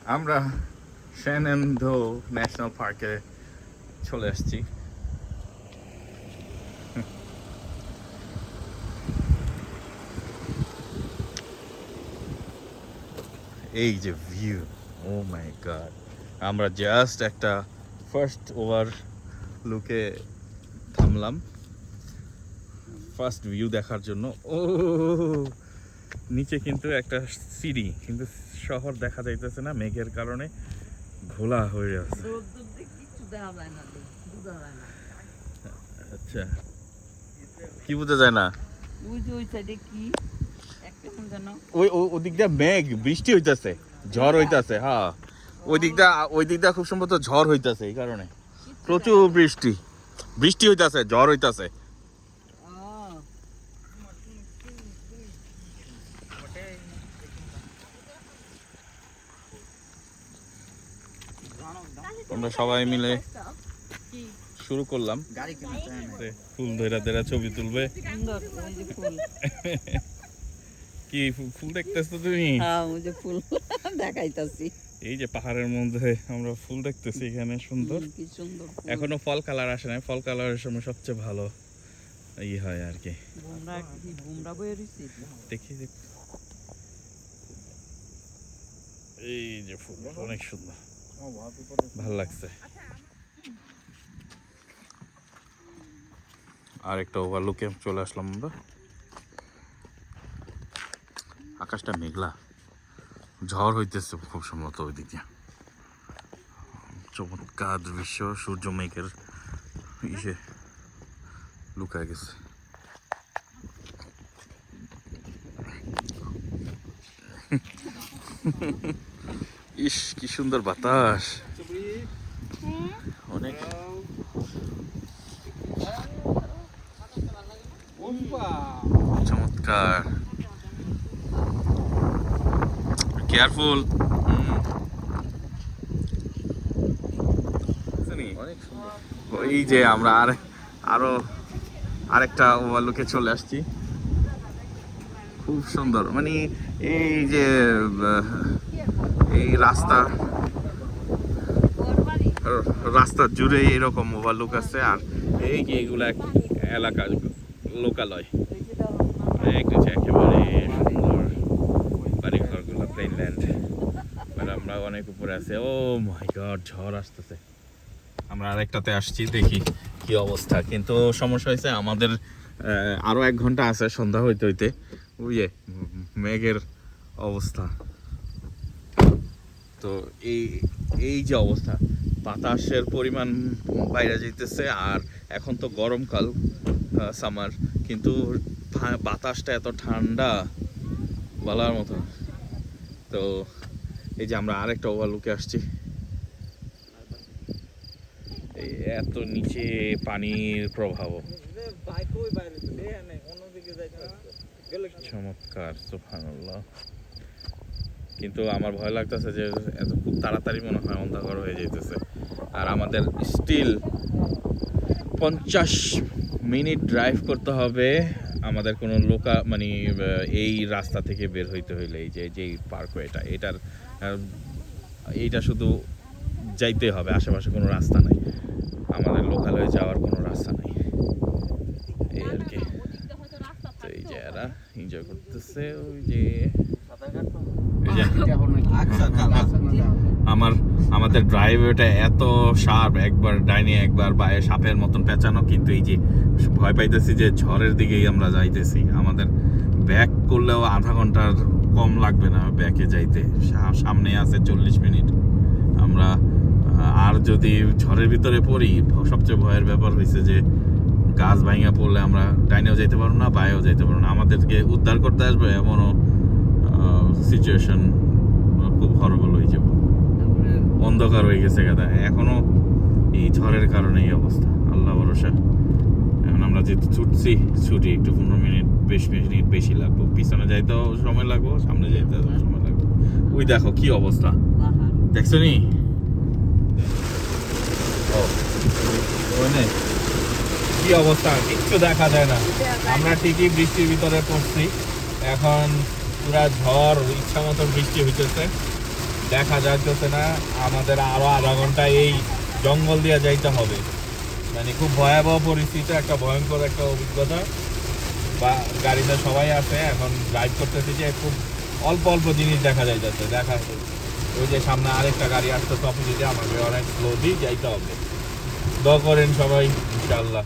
আমরা শেনান্ডো ন্যাশনাল পার্কে চলে আসছি। এই যে ভিউ, ও মাই গড! আমরা জাস্ট একটা ফার্স্ট ওভার লুকে থামলাম ফার্স্ট ভিউ দেখার জন্য। ও নিচে কিন্তু একটা সিঁড়ি, কিন্তু শহর দেখা যাইতেছে না, মেঘের কারণে ঘোলা হয়ে আছে। আচ্ছা, কি বোঝা যায় না? ওই দিকটা মেঘ, বৃষ্টি হইতাছে, ঝড় হইতাছে। হ্যাঁ, ওই দিকটা খুব সম্ভবত ঝড় হইতাছে, এই কারণে প্রচুর বৃষ্টি হইতাছে, ঝড় হইতাছে। আমরা সবাই মিলে শুরু করলাম, ফুল ধরা ছবি তুলবে। কি ফুল দেখতেছো তুমি? ফুল দেখাইতাছি। এই যে পাহাড়ের মধ্যে আমরা ফুল দেখতেছি, এখানে সুন্দর। এখনো ফল কালার আসে নাই, ফল কালারের সময় সবচেয়ে ভালো হয় আর কি। দেখি এই যে ফুল অনেক সুন্দর, ভালো লাগছে। আর একটা ওভারলুকে চলে আসলাম আমরা। আকাশটা মেঘলা, ঝড় হইতেছে খুব সম্ভবত ওইদিকে। চমৎকার দৃশ্য, সূর্য মেঘের ইসে লুকায় গেছে। ইস, কি সুন্দর বাতাস, অনেক চমৎকার। কেয়ারফুল। এই যে আমরা আরেকটা ওভারলুকে চলে আসছি, খুব সুন্দর। মানে এই যে এই রাস্তা জুড়ে এরকম ওভারলুক আছে। আর এই যে এগুলা এলাকা লোকালয়, একেবারে সুন্দর বাড়িঘরগুলো, প্লেনল্যান্ড। আমরা অনেক উপরে আছে। ও মাই গড, ঝড় আসতেছে। আমরা আরেকটাতে আসছি, দেখি কি অবস্থা। কিন্তু সমস্যা হয়েছে, আমাদের আরো 1 ঘন্টা আছে সন্ধ্যা হইতে হইতে। ওই যে মেঘের অবস্থা, তো এই যে অবস্থা, বাতাসের পরিমাণ বাইরে যাইতেছে। আর এখন তো গরমকাল, সামার, কিন্তু বাতাসটা এত ঠান্ডা বলার মতো। তো এই যে আমরা আরেকটা ওভারলুকে আসছি, এত নিচে পানির প্রভাব, চমৎকার, সুবহানাল্লাহ। কিন্তু আমার ভয় লাগতেছে যে এত খুব তাড়াতাড়ি মনে হয় অন্ধকার হয়ে যাইতেছে। আর আমাদের স্টিল 50 মিনিট ড্রাইভ করতে হবে আমাদের কোনো মানে এই রাস্তা থেকে বের হইতে হইলে। এই যে পার্কওয়েটা, এইটা শুধু যাইতে হবে, আশেপাশে কোনো রাস্তা নাই, আমাদের লোকাল হয়ে যাওয়ার কোনো রাস্তা নাই, এই আর কি। তো এই যে এরা এনজয় করতেছে। ওই যে আমাদের ড্রাইভওয়েটা এত শার্প, একবার ডাইনে একবার বায়ে সাপের মতন পেঁচানো। কিন্তু এই যে ভয় পাইতেছি যে ঝড়ের দিকেই আমরা যাইতেছি, আমাদের ব্যাক করলেও আধা ঘন্টার কম লাগবে না ব্যাকে যাইতে। সামনে আছে 40 মিনিট। আমরা আর যদি ঝড়ের ভিতরে পড়ি, সবচেয়ে ভয়ের ব্যাপার হয়েছে যে গাছ ভাঙা পড়লে আমরা ডাইনেও যাইতে পারবো না, বায়েও যাইতে পারবো না। আমাদেরকে উদ্ধার করতে আসবে এমনও সিচুয়েশন খুব হরবল হয়ে যাবো। অন্ধকার হয়ে গেছে গাদা, এখনো এই ঝড়ের কারণে এই অবস্থা। আল্লাহ ভরসা। এখন আমরা যেহেতু ছুটি একটু 15 মিনিট 20 মিনিট বেশি লাগবো। পিছনে যাইতেও সময় লাগবো, সামনে যাইতেও সময় লাগবে। ওই দেখো কি অবস্থা, দেখছো নি? কি অবস্থা, কিচ্ছু দেখা যায় না। আমরা ঠিকই বৃষ্টির ভিতরে পড়ছি, এখন পুরা ঝড়, ইচ্ছা মতো বৃষ্টি হইতেছে। দেখা যাচ্ছে না, আমাদের আরো আধা ঘন্টা এই জঙ্গল দিয়ে যাইতে হবে। মানে খুব ভয়াবহ পরিস্থিতি, একটা ভয়ঙ্কর একটা অভিজ্ঞতা। বা গাড়িতে সবাই আছে, এখন ড্রাইভ করতেছি যে খুব অল্প অল্প জিনিস দেখা যাইতেছে। ওই যে সামনে আরেকটা গাড়ি আসতেছে অপোজিটে, আমাকে অনেক স্লোলি যাইতে হবে। দোয়া করেন সবাই, ইনশাআল্লাহ।